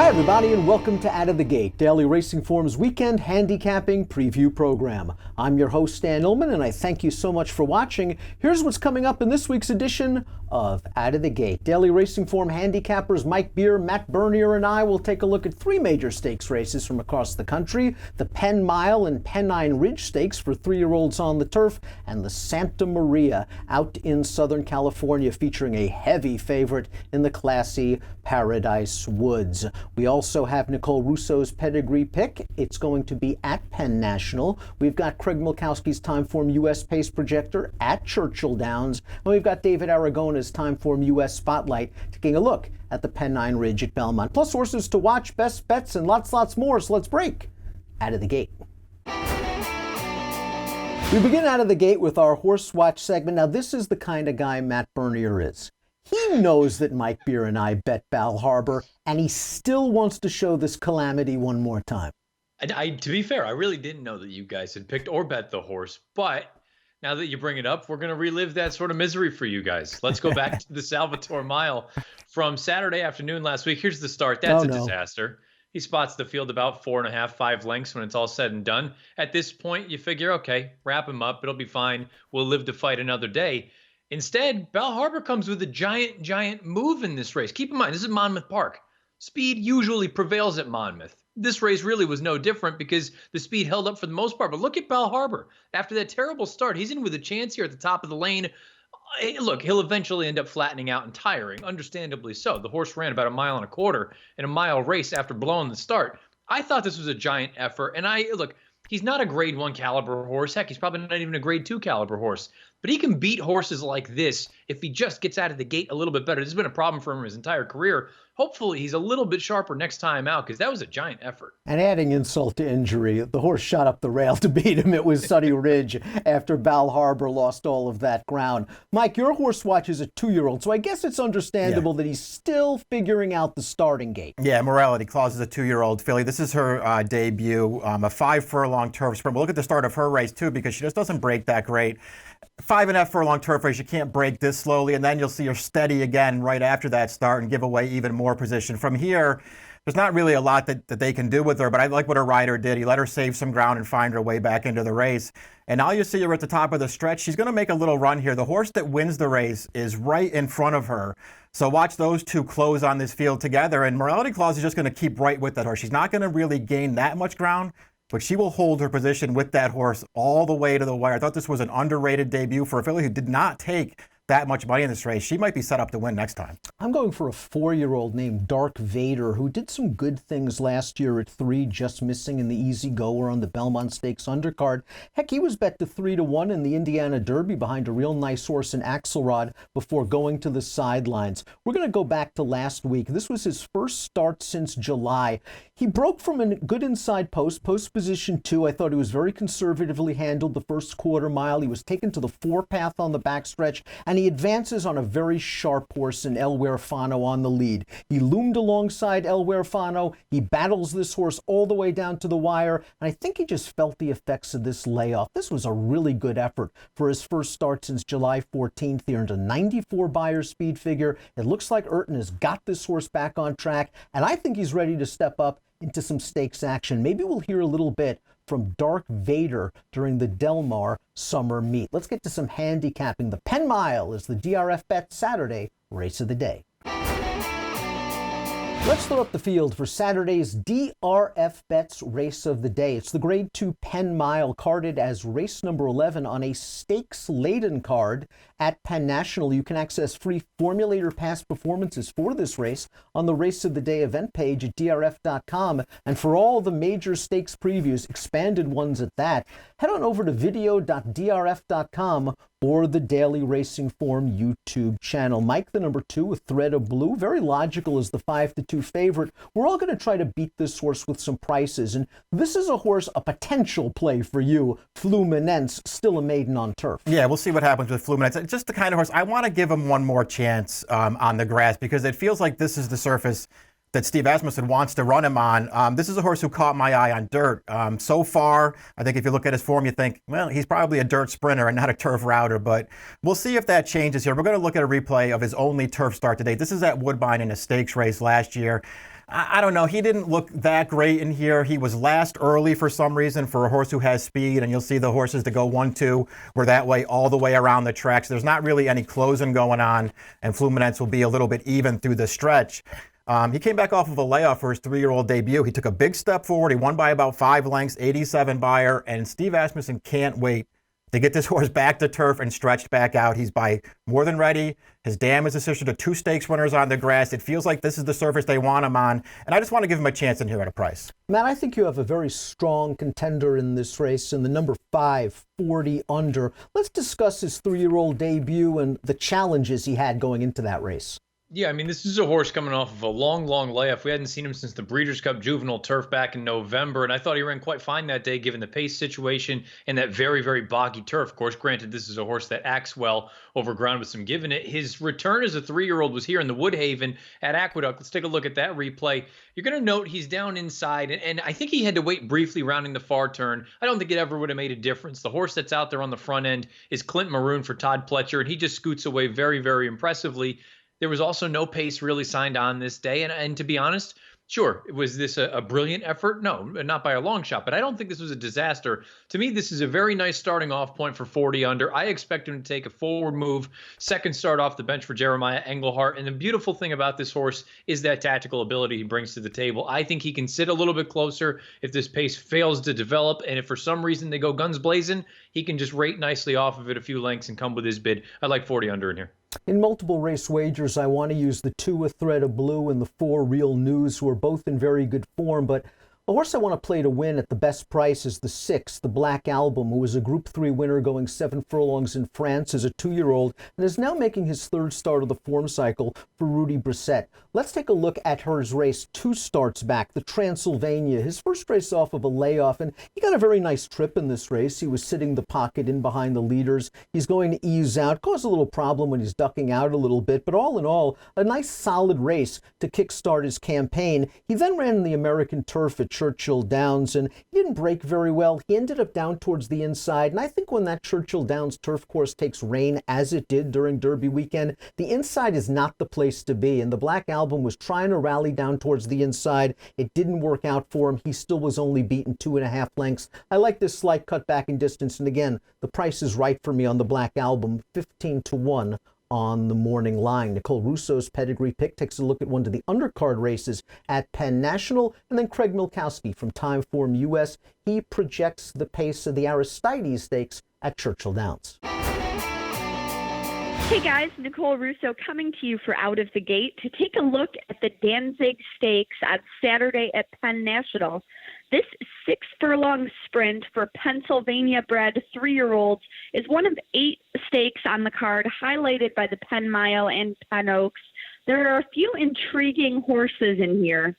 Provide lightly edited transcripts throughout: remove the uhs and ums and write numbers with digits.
Hi everybody and welcome to Out of the Gate, Daily Racing Form's weekend handicapping preview program. I'm your host Stan Illman and I thank you so much for watching. Here's what's coming up in this week's edition of Out of the Gate. Daily Racing Form handicappers Mike Beer, Matt Bernier and I will take a look at three major stakes races from across the country. The Penn Mile and Pennine Ridge Stakes for 3-year-olds on the turf, and the Santa Maria out in Southern California featuring a heavy favorite in the classy Paradise Woods. We also have Nicole Russo's pedigree pick. It's going to be at Penn National. We've got Craig Milkowski's Timeform US Pace Projector at Churchill Downs. And we've got David Aragona's Timeform US Spotlight taking a look at the Pennine Ridge at Belmont. Plus horses to watch, best bets, and lots more. So let's break Out of the Gate. We begin Out of the Gate with our Horse Watch segment. Now this is the kind of guy Matt Bernier is. He knows that Mike Beer and I bet Bal Harbour, and he still wants to show this calamity one more time. To be fair, I really didn't know that you guys had picked or bet the horse, but now that you bring it up, we're going to relive that sort of misery for you guys. Let's go back to the Salvatore Mile from Saturday afternoon last week. Here's the start. That's a disaster. He spots the field about 4.5, 5 lengths when it's all said and done. At this point, you figure, okay, wrap him up. It'll be fine. We'll live to fight another day. Instead, Bal Harbour comes with a giant move in this race. Keep in mind, this is Monmouth Park. Speed usually prevails at Monmouth. This race really was no different because the speed held up for the most part. But look at Bal Harbour. After that terrible start, he's in with a chance here at the top of the lane. Look, he'll eventually end up flattening out and tiring, understandably so. The horse ran about 1.25 miles in a mile race after blowing the start. I thought this was a giant effort. And look, he's not a grade 1 caliber horse. Heck, he's probably not even a grade 2 caliber horse. But he can beat horses like this if he just gets out of the gate a little bit better. This has been a problem for him his entire career. Hopefully he's a little bit sharper next time out because that was a giant effort. And adding insult to injury, the horse shot up the rail to beat him. It was Sunny Ridge after Bal Harbour lost all of that ground. Mike, your horse watches a 2-year-old, so I guess it's understandable that he's still figuring out the starting gate. Yeah, morality clause is a 2-year-old filly. This is her debut, a 5-furlong turf sprint. But look at the start of her race, too, because she just doesn't break that great. 5.5 furlong turf race, you can't break this slowly, and then you'll see her steady again right after that start and give away even more position. From here, there's not really a lot that they can do with her, but I like what her rider did. He let her save some ground and find her way back into the race. And now you see her at the top of the stretch. She's going to make a little run here. The horse that wins the race is right in front of her. So watch those two close on this field together, and morality clause is just going to keep right with that horse. She's not going to really gain that much ground, but she will hold her position with that horse all the way to the wire. I thought this was an underrated debut for a filly who did not take that much money in this race. She might be set up to win next time. I'm going for a 4-year-old named Dark Vader who did some good things last year at 3, just missing in the Easy Goer on the Belmont Stakes undercard. Heck, he was bet to 3-1 in the Indiana Derby behind a real nice horse in Axelrod before going to the sidelines. We're going to go back to last week. This was his first start since July. He broke from a good inside post position 2. I thought he was very conservatively handled the first quarter mile. He was taken to the 4-path on the backstretch, and he advances on a very sharp horse in El Huerfano on the lead. He loomed alongside El Huerfano. He battles this horse all the way down to the wire, and I think he just felt the effects of this layoff. This was a really good effort for his first start since July 14th. He earned a 94 Beyer speed figure. It looks like Urton has got this horse back on track, and I think he's ready to step up into some stakes action. Maybe we'll hear a little bit from Dark Vader during the Del Mar Summer Meet. Let's get to some handicapping. The Penn Mile is the DRF Bet Saturday race of the day. Let's throw up the field for Saturday's DRF Bets Race of the Day. It's the Grade 2 Penn Mile, carded as race number 11 on a stakes-laden card at Penn National. You can access free formulator past performances for this race on the Race of the Day event page at DRF.com. And for all the major stakes previews, expanded ones at that, head on over to video.drf.com or the Daily Racing Form YouTube channel. Mike, the number 2 with Thread of Blue, very logical as the 5-2 favorite. We're all going to try to beat this horse with some prices, and this is a horse, a potential play for you. Fluminense, still a maiden on turf. Yeah, we'll see what happens with Fluminense. It's just the kind of horse, I want to give him one more chance on the grass, because it feels like this is the surface that Steve Asmussen wants to run him on. This is a horse who caught my eye on dirt. So far, I think if you look at his form, you think, well, he's probably a dirt sprinter and not a turf router, but we'll see if that changes here. We're going to look at a replay of his only turf start to date. This is at Woodbine in a stakes race last year. I don't know. He didn't look that great in here. He was last early for some reason for a horse who has speed, and you'll see the horses that go 1-2 were that way all the way around the tracks. There's not really any closing going on, and Fluminense will be a little bit even through the stretch. He came back off of a layoff for his 3-year-old debut. He took a big step forward. He won by about 5 lengths, 87 Beyer, and Steve Asmussen can't wait to get this horse back to turf and stretched back out. He's by more than ready. His dam is a sister to 2 stakes winners on the grass. It feels like this is the surface they want him on, and I just want to give him a chance in here at a price. Matt, I think you have a very strong contender in this race in the number 5, 40 under. Let's discuss his 3-year-old debut and the challenges he had going into that race. Yeah, I mean, this is a horse coming off of a long, long layoff. We hadn't seen him since the Breeders' Cup Juvenile Turf back in November, and I thought he ran quite fine that day given the pace situation and that very, very boggy turf. Of course, granted, this is a horse that acts well over ground with some give in it. His return as a 3-year-old was here in the Woodhaven at Aqueduct. Let's take a look at that replay. You're going to note he's down inside, and I think he had to wait briefly rounding the far turn. I don't think it ever would have made a difference. The horse that's out there on the front end is Clint Maroon for Todd Pletcher, and he just scoots away very, very impressively. There was also no pace really signed on this day. And to be honest, sure, was this a brilliant effort? No, not by a long shot, but I don't think this was a disaster. To me, this is a very nice starting off point for 40 under. I expect him to take a forward move, second start off the bench for Jeremiah Engelhart. And the beautiful thing about this horse is that tactical ability he brings to the table. I think he can sit a little bit closer if this pace fails to develop. And if for some reason they go guns blazing, he can just rate nicely off of it a few lengths and come with his bid. I like 40 under in here. In multiple race wagers, I want to use the 2 A Thread of Blue and the 4 Real News, who are both in very good form, but the horse I want to play to win at the best price is the 6, the Black Album, who was a Group 3 winner going 7 furlongs in France as a 2-year-old and is now making his 3rd start of the form cycle for Rudy Brissett. Let's take a look at his race 2 starts back, the Transylvania, his first race off of a layoff, and he got a very nice trip in this race. He was sitting the pocket in behind the leaders. He's going to ease out, cause a little problem when he's ducking out a little bit, but all in all, a nice solid race to kickstart his campaign. He then ran in the American turf at Churchill Downs, and he didn't break very well. He ended up down towards the inside, and I think when that Churchill Downs turf course takes rain, as it did during Derby weekend, the inside is not the place to be, and the Black Album was trying to rally down towards the inside. It didn't work out for him. He still was only beaten 2.5 lengths. I like this slight cut back in distance, and again, the price is right for me on the Black Album, 15-1 on the morning line. Nicole Russo's pedigree pick takes a look at one of the undercard races at Penn National, and then Craig Milkowski from Timeform US. He projects the pace of the Aristides Stakes at Churchill Downs. Hey guys, Nicole Russo coming to you for Out of the Gate to take a look at the Danzig Stakes on Saturday at Penn National. This 6-furlong sprint for Pennsylvania-bred 3-year-olds is one of 8 stakes on the card, highlighted by the Penn Mile and Penn Oaks. There are a few intriguing horses in here.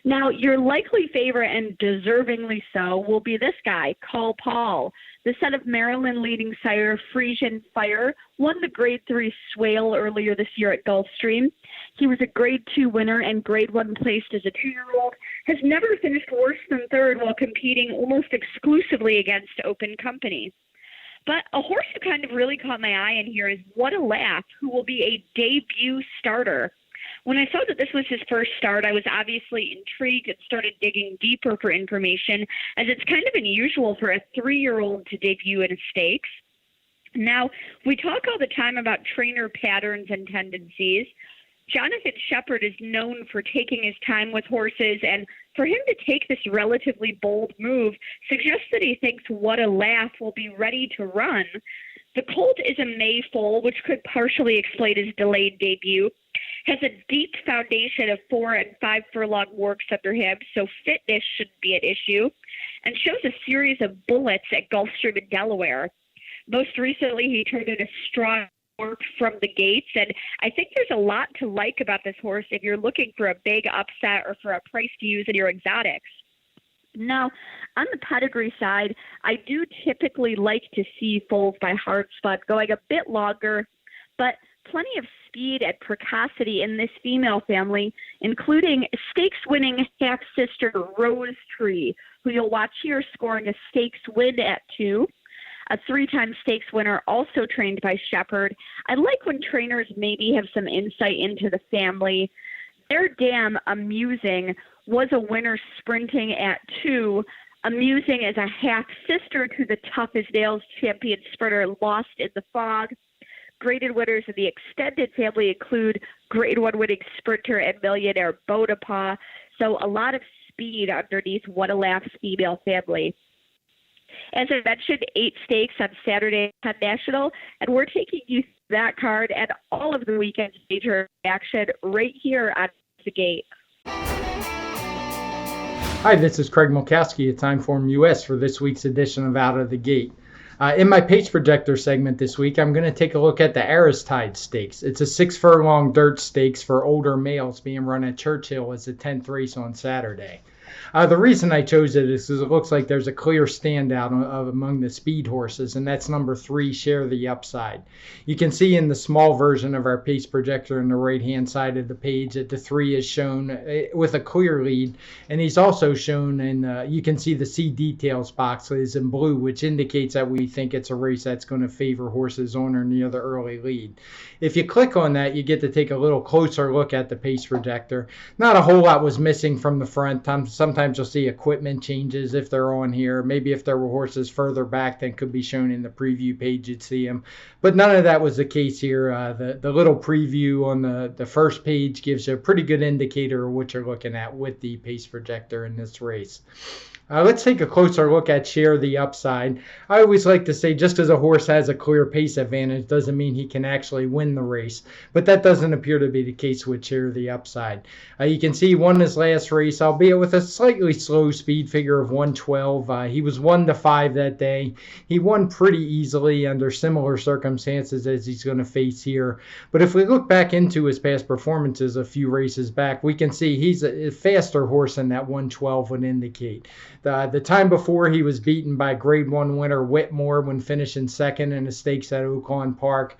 Now, your likely favorite, and deservingly so, will be this guy, Call Paul. The son of Maryland leading sire Frisian Fire won the Grade 3 Swale earlier this year at Gulfstream. He was a Grade 2 winner and Grade 1 placed as a 2-year-old, has never finished worse than 3rd while competing almost exclusively against open company. But a horse who kind of really caught my eye in here is What a Laugh, who will be a debut starter. When I saw that this was his first start, I was obviously intrigued and started digging deeper for information, as it's kind of unusual for a 3-year-old to debut in a stakes. Now, we talk all the time about trainer patterns and tendencies. Jonathan Shepard is known for taking his time with horses, and for him to take this relatively bold move suggests that he thinks What a Laugh will be ready to run. The colt is a May foal, which could partially explain his delayed debut. Has a deep foundation of 4 and 5 furlong works under him, so fitness shouldn't be an issue, and shows a series of bullets at Gulfstream in Delaware. Most recently, he turned in a strong work from the gates, and I think there's a lot to like about this horse if you're looking for a big upset or for a price to use in your exotics. Now, on the pedigree side, I do typically like to see foals by Hardspot going a bit longer, but plenty of speed and precocity in this female family, including stakes-winning half-sister Rose Tree, who you'll watch here scoring a stakes win at 2. A 3-time stakes winner, also trained by Shepard. I like when trainers maybe have some insight into the family. Their dam, Amusing, was a winner sprinting at 2. Amusing is a half-sister to the Tough as Nails champion sprinter Lost in the Fog. Graded winners in the extended family include Grade 1 winning sprinter and millionaire Bonaparte. So a lot of speed underneath What a Laugh's female family. As I mentioned, 8 stakes on Saturday at Penn National, and we're taking you through that card and all of the weekend's major action right here on the gate. Hi, this is Craig Mulkowski at Timeform US for this week's edition of Out of the Gate. In my pace projector segment this week, I'm going to take a look at the Aristides Stakes. It's a 6-furlong dirt stakes for older males being run at Churchill as the 10th race on Saturday. The reason I chose it is because it looks like there's a clear standout among the speed horses, and that's number 3, Share the Upside. You can see in the small version of our pace projector on the right-hand side of the page that the 3 is shown with a clear lead, and he's also shown in, you can see the See Details box is in blue, which indicates that we think it's a race that's going to favor horses on or near the early lead. If you click on that, you get to take a little closer look at the pace projector. Not a whole lot was missing from the front. Sometimes you'll see equipment changes if they're on here. Maybe if there were horses further back than could be shown in the preview page, you'd see them. But none of that was the case here. The little preview on the first page gives you a pretty good indicator of what you're looking at with the pace projector in this race. Let's take a closer look at Share the Upside. I always like to say just because a horse has a clear pace advantage doesn't mean he can actually win the race. But that doesn't appear to be the case with Share the Upside. You can see he won his last race, albeit with a slightly slow speed figure of 112. He was 1-5 that day. He won pretty easily under similar circumstances as he's going to face here. But if we look back into his past performances a few races back, we can see he's a faster horse than that 112 would indicate. The time before, he was beaten by Grade 1 winner Whitmore when finishing second in the stakes at Oaklawn Park.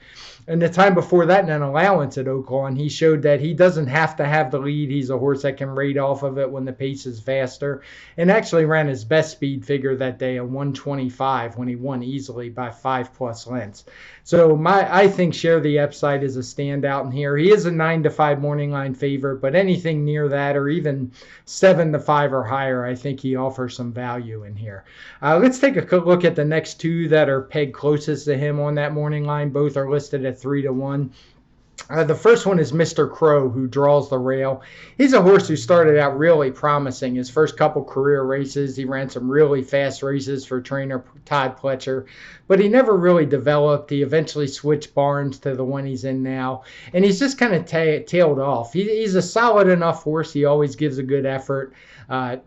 And the time before that, in an allowance at Oaklawn, he showed that he doesn't have to have the lead. He's a horse that can rate off of it when the pace is faster, and actually ran his best speed figure that day, a 125, when he won easily by 5+ lengths. So I think Share the Upside is a standout in here. He is a 9-5 morning line favorite, but anything near that or even 7-5 or higher, I think he offers some value in here. Let's take a quick look at the next 2 that are pegged closest to him on that morning line. Both are listed at 3-1. The first one is Mr. Crow, who draws the rail. He's a horse who started out really promising. His first couple career races, he ran some really fast races for trainer Todd Pletcher, but he never really developed. He eventually switched barns to the one he's in now, and he's just kind of tailed off. He's a solid enough horse. He always gives a good effort.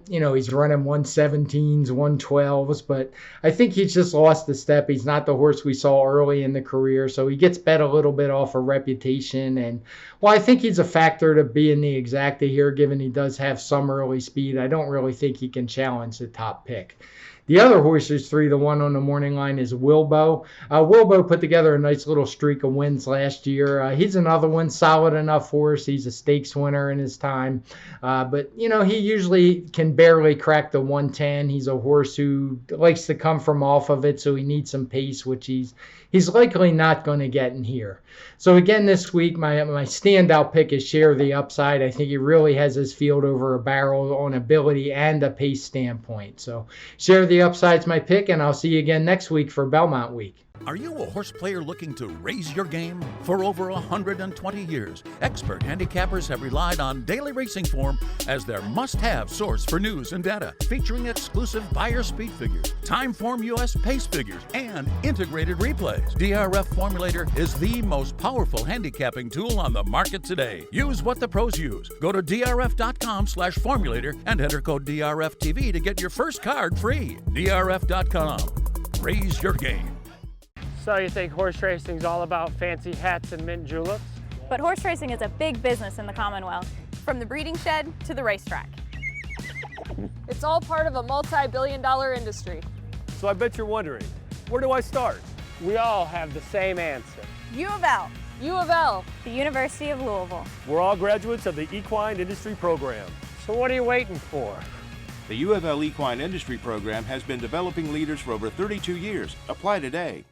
He's running 117s, 112s, but I think he's just lost the step. He's not the horse we saw early in the career, so he gets bet a little bit off of reputation. And while I think he's a factor to be in the exacta here, given he does have some early speed, I don't really think he can challenge the top pick. The other horse who's 3-1 on the morning line is Wilbo. Wilbo put together a nice little streak of wins last year. He's another one, solid enough horse. He's a stakes winner in his time. But he usually can barely crack the 110. He's a horse who likes to come from off of it, so he needs some pace, which he's likely not going to get in here. So again, this week, my standout pick is Share the Upside. I think he really has his field over a barrel on ability and a pace standpoint. So Share the Upside's my pick, and I'll see you again next week for Belmont Week. Are you a horse player looking to raise your game? For over 120 years, expert handicappers have relied on Daily Racing Form as their must-have source for news and data, featuring exclusive buyer speed figures, Timeform US pace figures, and integrated replays. DRF Formulator is the most powerful handicapping tool on the market today. Use what the pros use. Go to drf.com/formulator and enter code DRFTV to get your first card free. drf.com. Raise your game. So you think horse racing is all about fancy hats and mint juleps? But horse racing is a big business in the Commonwealth, from the breeding shed to the racetrack. It's all part of a multi-billion-dollar industry. So I bet you're wondering, where do I start? We all have the same answer. U of L, U of L, the University of Louisville. We're all graduates of the Equine Industry Program. So what are you waiting for? The U of L Equine Industry Program has been developing leaders for over 32 years. Apply today.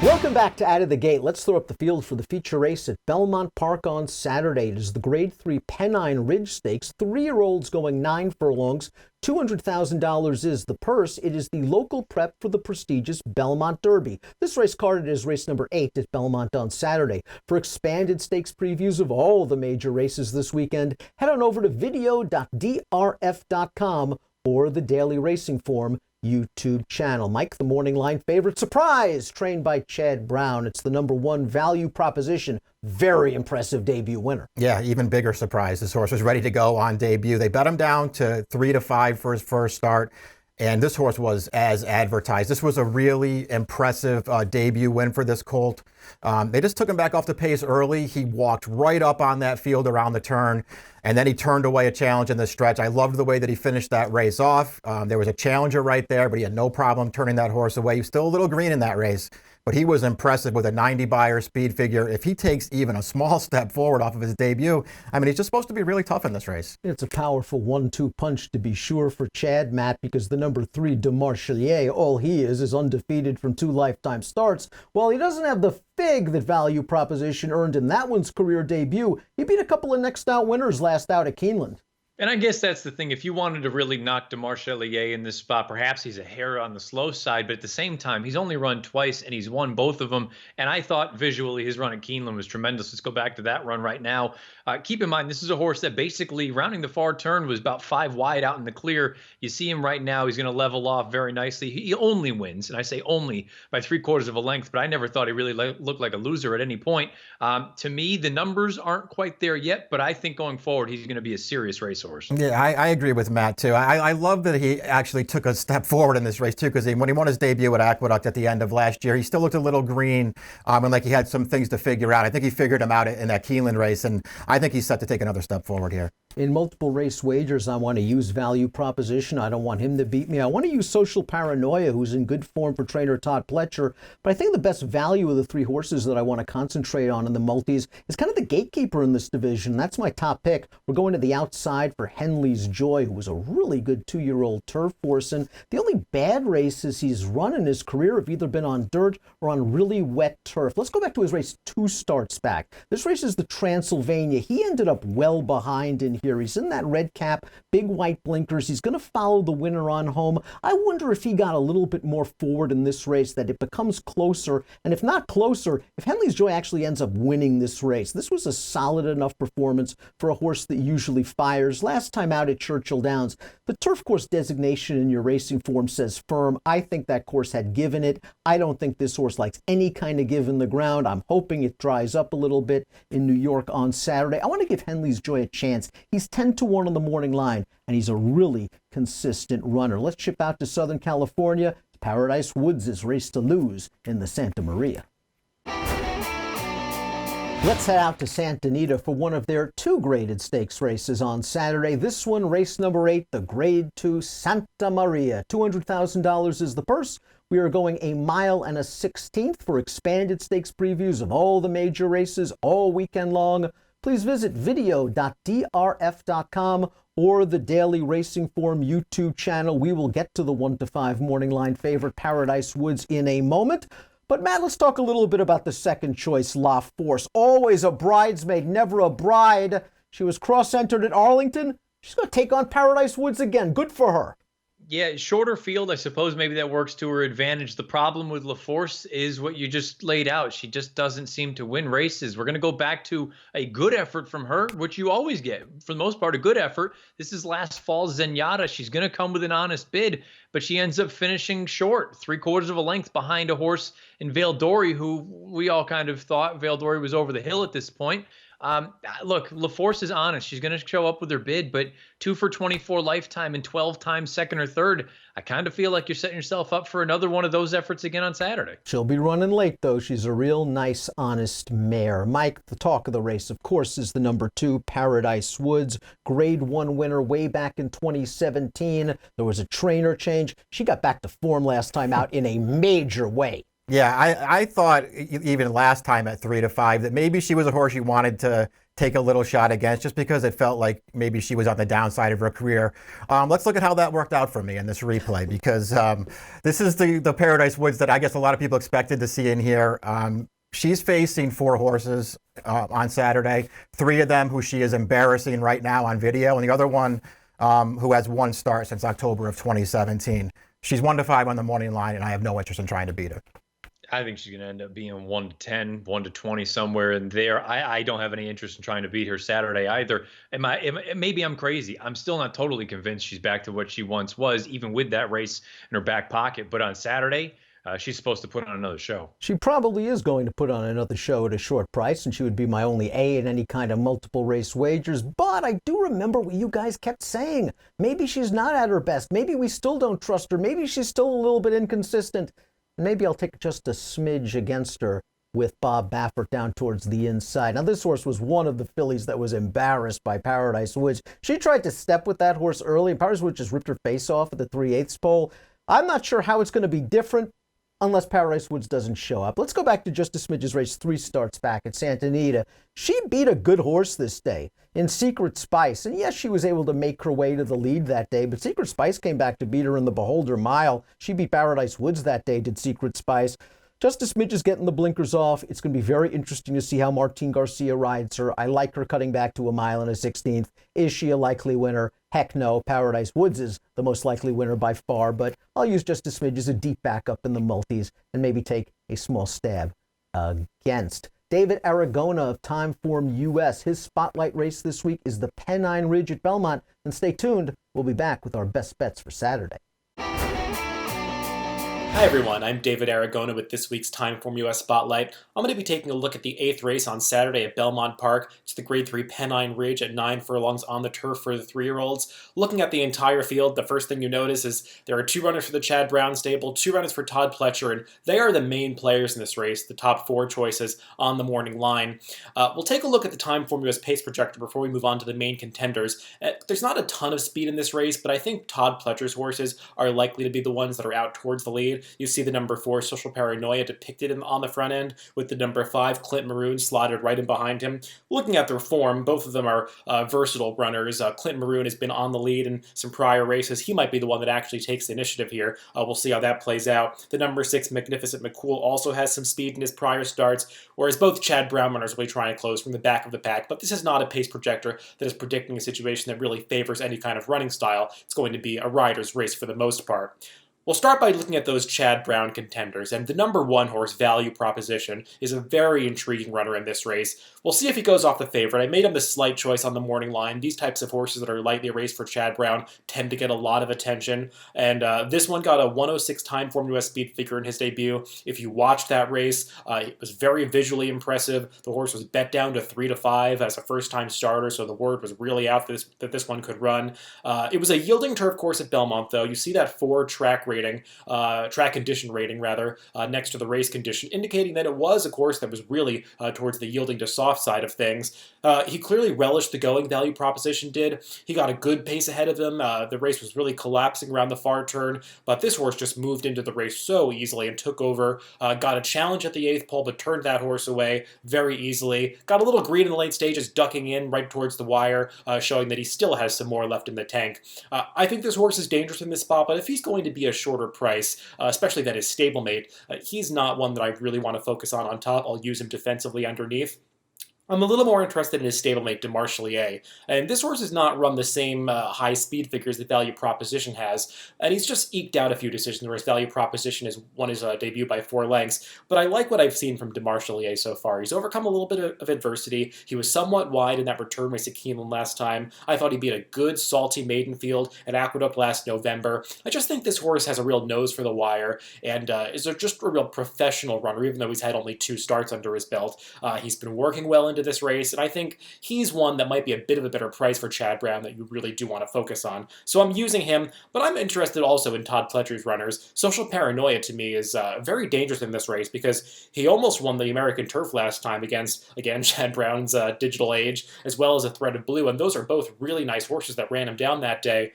Welcome back to Out of the Gate. Let's throw up the field for the feature race at Belmont Park on Saturday. It is the Grade 3 Pennine Ridge Stakes. 3-year-olds going 9 furlongs. $200,000 is the purse. It is the local prep for the prestigious Belmont Derby. This race carded as race number 8 at Belmont on Saturday. For expanded stakes previews of all the major races this weekend, head on over to video.drf.com or the Daily Racing Form YouTube channel. Mike, the morning line favorite, Surprise, trained by Chad Brown. It's the #1 value proposition. Very impressive debut winner. Yeah, even bigger surprise. This horse was ready to go on debut. They bet him down to 3 to 5 for his first start. And this horse was as advertised. This was a really impressive debut win for this colt. They just took him back off the pace early. He walked right up on that field around the turn, and then he turned away a challenge in the stretch. I loved the way that he finished that race off. There was a challenger right there, but he had no problem turning that horse away. He was still a little green in that race, but he was impressive with a 90 buyer speed figure. If he takes even a small step forward off of his debut, I mean, he's just supposed to be really tough in this race. It's a powerful 1-2 punch to be sure for Chad, Matt, because the #3 De Marchelier, all he is undefeated from 2 lifetime starts. While he doesn't have the fig that value proposition earned in that one's career debut, he beat a couple of next out winners last out at Keeneland. And I guess that's the thing. If you wanted to really knock De Marchelier in this spot, perhaps he's a hair on the slow side. But at the same time, he's only run twice and he's won both of them. And I thought visually his run at Keeneland was tremendous. Let's go back to that run right now. Keep in mind, this is a horse that basically rounding the far turn was about 5 wide out in the clear. You see him right now. He's going to level off very nicely. He only wins, and I say only, by 3/4 of a length. But I never thought he really looked like a loser at any point. To me, the numbers aren't quite there yet. But I think going forward, he's going to be a serious racehorse. Yeah, I agree with Matt, too. I love that he actually took a step forward in this race, too, because when he won his debut at Aqueduct at the end of last year, he still looked a little green and like he had some things to figure out. I think he figured him out in that Keeneland race, and I think he's set to take another step forward here. In multiple race wagers, I want to use value proposition. I don't want him to beat me. I want to use Social Paranoia, who's in good form for trainer Todd Pletcher. But I think the best value of the 3 horses that I want to concentrate on in the multis is kind of the gatekeeper in this division. That's my top pick. We're going to the outside for Henley's Joy, who was a really good 2-year-old turf horse. And the only bad races he's run in his career have either been on dirt or on really wet turf. Let's go back to his race 2 starts back. This race is the Transylvania. He ended up well behind in here. He's in that red cap, big white blinkers. He's going to follow the winner on home. I wonder if he got a little bit more forward in this race, that it becomes closer. And if not closer, if Henley's Joy actually ends up winning this race. This was a solid enough performance for a horse that usually fires. Last time out at Churchill Downs, the turf course designation in your racing form says firm. I think that course had given it. I don't think this horse likes any kind of give in the ground. I'm hoping it dries up a little bit in New York on Saturday. I want to give Henley's Joy a chance. He's 10-1 on the morning line, and he's a really consistent runner. Let's ship out to Southern California. Paradise Woods' race to lose in the Santa Maria. Let's head out to Santa Anita for one of their 2 graded stakes races on Saturday. This one, race number 8, the Grade 2 Santa Maria. $200,000 is the purse. We are going 1 mile and a 16th for expanded stakes previews of all the major races all weekend long. Please visit video.drf.com or the Daily Racing Form YouTube channel. We will get to the 1 to 5 morning line favorite Paradise Woods in a moment. But Matt, let's talk a little bit about the second choice, La Force. Always a bridesmaid, never a bride. She was cross-entered at Arlington. She's going to take on Paradise Woods again. Good for her. Yeah, shorter field, I suppose maybe that works to her advantage. The problem with La Force is what you just laid out. She just doesn't seem to win races. We're going to go back to a good effort from her, which you always get. For the most part, a good effort. This is last fall's Zenyatta. She's going to come with an honest bid, but she ends up finishing short, 3/4 of a length behind a horse in Vale Dory, who we all kind of thought Vale Dory was over the hill at this point. Look, La Force is honest. She's going to show up with her bid, but 2 for 24 lifetime and 12 times second or third. I kind of feel like you're setting yourself up for another one of those efforts again on Saturday. She'll be running late, though. She's a real nice, honest mare. Mike, the talk of the race, of course, is the #2 Paradise Woods, Grade 1 winner way back in 2017. There was a trainer change. She got back to form last time out in a major way. Yeah, I thought even last time at 3-5 that maybe she was a horse you wanted to take a little shot against just because it felt like maybe she was on the downside of her career. Let's look at how that worked out for me in this replay because this is the Paradise Woods that I guess a lot of people expected to see in here. She's facing 4 horses on Saturday, 3 of them who she is embarrassing right now on video, and the other one who has 1 start since October of 2017. She's 1-5 on the morning line, and I have no interest in trying to beat her. I think she's going to end up being 1-10, 1-20, somewhere in there. I don't have any interest in trying to beat her Saturday either. Maybe I'm crazy. I'm still not totally convinced she's back to what she once was, even with that race in her back pocket. But on Saturday, she's supposed to put on another show. She probably is going to put on another show at a short price, and she would be my only A in any kind of multiple race wagers. But I do remember what you guys kept saying. Maybe she's not at her best. Maybe we still don't trust her. Maybe she's still a little bit inconsistent. Maybe I'll take just a smidge against her with Bob Baffert down towards the inside. Now, this horse was one of the fillies that was embarrassed by Paradise Woods. She tried to step with that horse early, and Paradise Woods just ripped her face off at the 3/8 pole. I'm not sure how it's going to be different unless Paradise Woods doesn't show up. Let's go back to just a smidge's race 3 starts back at Santa Anita. She beat a good horse this day in Secret Spice. And yes, she was able to make her way to the lead that day, but Secret Spice came back to beat her in the Beholder Mile. She beat Paradise Woods that day, did Secret Spice. Just a smidge is getting the blinkers off. It's going to be very interesting to see how Martín Garcia rides her. I like her cutting back to 1 mile and a 16th. Is she a likely winner? Heck no. Paradise Woods is the most likely winner by far, but I'll use just a smidge as a deep backup in the multis and maybe take a small stab against. David Aragona of Timeform US. His spotlight race this week is the Pennine Ridge at Belmont. And stay tuned. We'll be back with our best bets for Saturday. Hi everyone, I'm David Aragona with this week's Timeform US Spotlight. I'm going to be taking a look at the 8th race on Saturday at Belmont Park. It's the Grade 3 Pennine Ridge at 9 furlongs on the turf for the 3-year-olds. Looking at the entire field, the first thing you notice is there are 2 runners for the Chad Brown stable, 2 runners for Todd Pletcher, and they are the main players in this race, the top 4 choices on the morning line. We'll take a look at the Timeform US pace projector before we move on to the main contenders. There's not a ton of speed in this race, but I think Todd Pletcher's horses are likely to be the ones that are out towards the lead. You see the number 4, Social Paranoia, depicted on the front end, with the number 5, Clint Maroon, slotted right in behind him. Looking at their form, both of them are versatile runners. Clint Maroon has been on the lead in some prior races. He might be the one that actually takes the initiative here. We'll see how that plays out. The number 6, Magnificent McCool, also has some speed in his prior starts, whereas both Chad Brown runners will be trying to close from the back of the pack. But this is not a pace projector that is predicting a situation that really favors any kind of running style. It's going to be a rider's race for the most part. We'll start by looking at those Chad Brown contenders, and the number 1 horse, Value Proposition, is a very intriguing runner in this race. We'll see if he goes off the favorite. I made him the slight choice on the morning line. These types of horses that are lightly raced for Chad Brown tend to get a lot of attention, and this one got a 106 Timeform US speed figure in his debut. If you watched that race, it was very visually impressive. The horse was bet down to 3-5 as a first-time starter, so the word was really out that this one could run. It was a yielding turf course at Belmont, though. You see that 4 track condition rating next to the race condition, indicating that it was a course that was really towards the yielding to soft side of things. He clearly relished the going, Value Proposition did. He got a good pace ahead of him. The race was really collapsing around the far turn, but this horse just moved into the race so easily and took over. Got a challenge at the 8th pole, but turned that horse away very easily. Got a little green in the late stages, ducking in right towards the wire, showing that he still has some more left in the tank. I think this horse is dangerous in this spot, but if he's going to be a shorter price, especially that his stablemate, he's not one that I really want to focus on top. I'll use him defensively underneath. I'm a little more interested in his stablemate, DeMarchelier, and this horse has not run the same high speed figures that Value Proposition has, and he's just eked out a few decisions where his Value Proposition has won his debut by 4 lengths, but I like what I've seen from DeMarchelier so far. He's overcome a little bit of adversity. He was somewhat wide in that return race at Keeneland last time. I thought he'd be a good, salty maiden field at Aqueduct last November. I just think this horse has a real nose for the wire, and is just a real professional runner, even though he's had only 2 starts under his belt. He's been working well into into this race, and I think he's one that might be a bit of a better price for Chad Brown that you really do want to focus on. So I'm using him, but I'm interested also in Todd Pletcher's runners. Social Paranoia to me is very dangerous in this race because he almost won the American Turf last time against, again, Chad Brown's Digital Age, as well as a Thread of Blue, and those are both really nice horses that ran him down that day.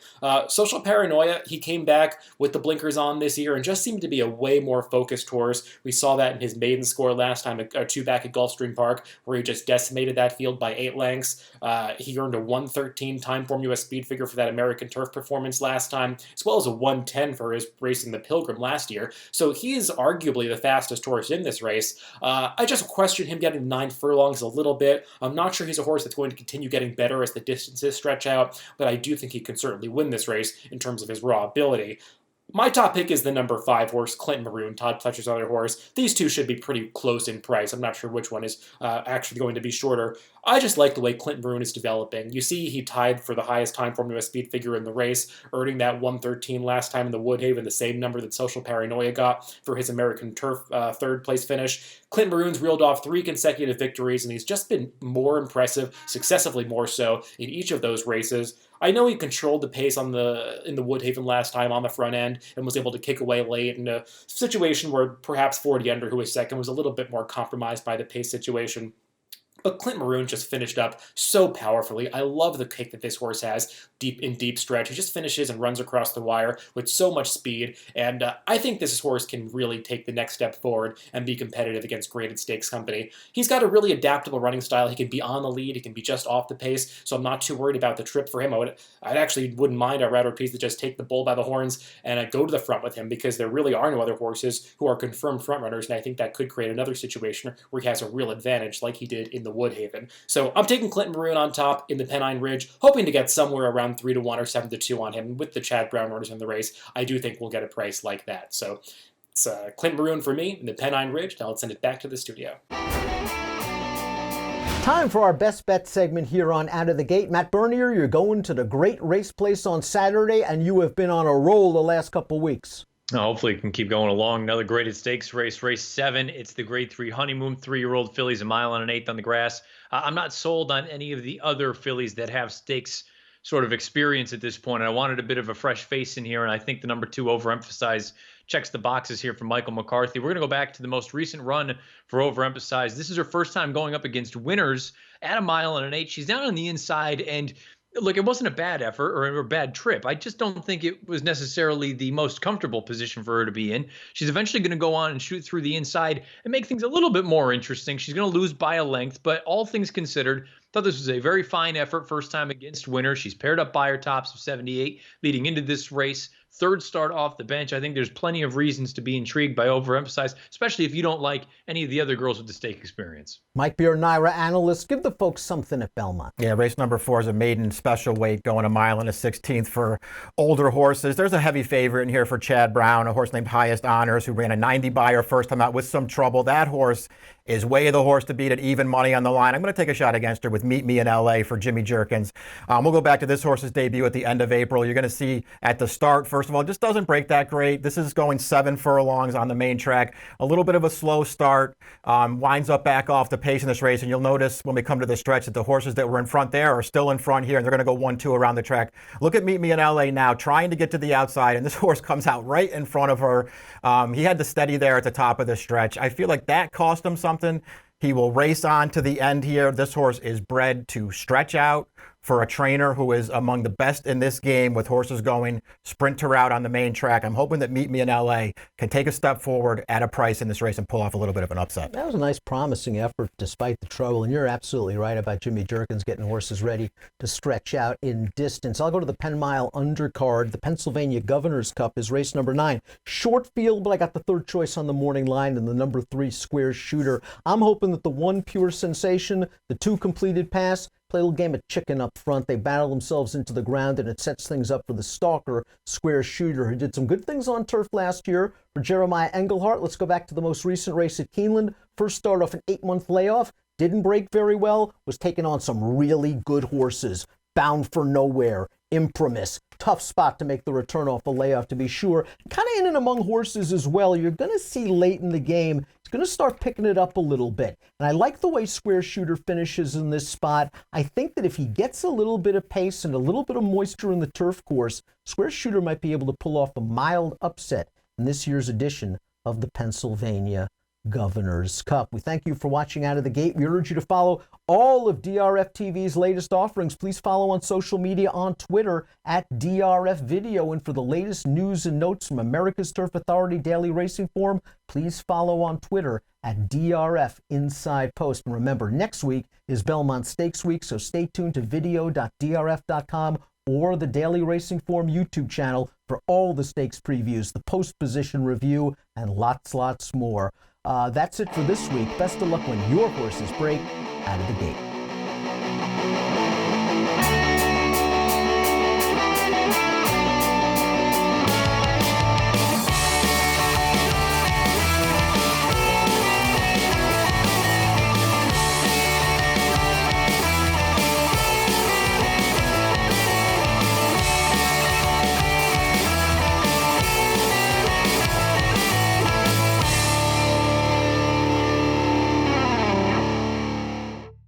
Social Paranoia, he came back with the blinkers on this year and just seemed to be a way more focused horse. We saw that in his maiden score last time, or 2 back at Gulfstream Park, where he just decimated that field by 8 lengths. He earned a 1:13 Timeform US speed figure for that American Turf performance last time, as well as a 1:10 for his race in the Pilgrim last year. So he is arguably the fastest horse in this race. I just question him getting 9 furlongs a little bit. I'm not sure he's a horse that's going to continue getting better as the distances stretch out, but I do think he can certainly win this race in terms of his raw ability. My top pick is the number 5 horse, Clinton Maroon, Todd Pletcher's other horse. These two should be pretty close in price. I'm not sure which one is actually going to be shorter. I just like the way Clinton Maroon is developing. You see he tied for the highest Timeform US speed figure in the race, earning that 1:13 last time in the Woodhaven, the same number that Social Paranoia got for his American Turf third place finish. Clinton Maroon's reeled off 3 consecutive victories, and he's just been more impressive, successively more so, in each of those races. I know he controlled the pace in the Woodhaven last time on the front end and was able to kick away late in a situation where perhaps 40 Under, who was second, was a little bit more compromised by the pace situation. But Clint Maroon just finished up so powerfully. I love the kick that this horse has deep stretch. He just finishes and runs across the wire with so much speed. And I think this horse can really take the next step forward and be competitive against graded stakes company. He's got a really adaptable running style. He can be on the lead. He can be just off the pace. So I'm not too worried about the trip for him. I actually wouldn't mind a Router piece to just take the bull by the horns and go to the front with him, because there really are no other horses who are confirmed front runners. And I think that could create another situation where he has a real advantage like he did in the Woodhaven. So I'm taking Clinton Maroon on top in the Pennine Ridge, hoping to get somewhere around 3-1 or 7-2 on him. With the Chad Brown runners in the race, I do think we'll get a price like that. So it's Clinton Maroon for me in the Pennine Ridge. Now let's send it back to the studio. Time for our best bet segment here on Out of the Gate. Matt Bernier, you're going to the Great Race Place on Saturday, and you have been on a roll the last couple weeks. Hopefully it can keep going along. Another graded stakes race, race 7. It's the Grade 3 Honeymoon 3-year-old fillies, 1 mile and 1/8 on the grass. I'm not sold on any of the other fillies that have stakes sort of experience at this point. I wanted a bit of a fresh face in here, and I think the number 2 Overemphasize checks the boxes here from Michael McCarthy. We're going to go back to the most recent run for Overemphasize. This is her first time going up against winners at 1 mile and 1/8. She's down on the inside, and look, it wasn't a bad effort or a bad trip. I just don't think it was necessarily the most comfortable position for her to be in. She's eventually going to go on and shoot through the inside and make things a little bit more interesting. She's going to lose by a length, but all things considered, thought this was a very fine effort, first time against winners. She's paired up by her tops of 78 leading into this race. Third start off the bench. I think there's plenty of reasons to be intrigued by Overemphasize, especially if you don't like any of the other girls with the stake experience. Mike Beer, NYRA analyst, give the folks something at Belmont. Yeah, race number 4 is a maiden special weight, going 1 mile and 1/16 for older horses. There's a heavy favorite in here for Chad Brown, a horse named Highest Honors, who ran a 90 by her first time out with some trouble. That horse is way the horse to beat at even money on the line. I'm going to take a shot against her with Meet Me in LA for Jimmy Jerkins. We'll go back to this horse's debut at the end of April. You're going to see at the start, first of all, it just doesn't break that great. This is going 7 furlongs on the main track. A little bit of a slow start, winds up back off the pace in this race, and you'll notice when we come to the stretch that the horses that were in front there are still in front here, and they're going to go 1-2 around the track. Look at Meet Me in LA now, trying to get to the outside, and this horse comes out right in front of her. He had to steady there at the top of the stretch. I feel like that cost him something. He will race on to the end here. This horse is bred to stretch out for a trainer who is among the best in this game with horses going sprinter out on the main track. I'm hoping that Meet Me in LA can take a step forward at a price in this race and pull off a little bit of an upset. That was a nice, promising effort despite the trouble, and you're absolutely right about Jimmy Jerkins getting horses ready to stretch out in distance. I'll go to the Penn Mile Undercard. The Pennsylvania Governor's Cup is race number 9. Short field, but I got the third choice on the morning line and the number 3 Square Shooter. I'm hoping that the 1 Pure Sensation, the 2 Completed Pass, play a little game of chicken up front. They battle themselves into the ground, and it sets things up for the stalker, Square Shooter, who did some good things on turf last year. For Jeremiah Engelhardt, let's go back to the most recent race at Keeneland. First start off an 8-month layoff. Didn't break very well. Was taking on some really good horses. Bound for Nowhere, Imprimis. Tough spot to make the return off a layoff, to be sure. Kind of in and among horses as well. You're going to see late in the game He's going to start picking it up a little bit. And I like the way Square Shooter finishes in this spot. I think that if he gets a little bit of pace and a little bit of moisture in the turf course, Square Shooter might be able to pull off a mild upset in this year's edition of the Pennsylvania Governor's Cup. We thank you for watching Out of the Gate. We urge you to follow all of DRF TV's latest offerings. Please follow on social media on Twitter at DRF Video. And for the latest news and notes from America's Turf Authority Daily Racing Forum, please follow on Twitter at DRF Inside Post. And remember, next week is Belmont Stakes Week, so stay tuned to video.drf.com or the Daily Racing Forum YouTube channel for all the stakes previews, the post position review, and lots more. That's it for this week. Best of luck when your horses break out of the gate.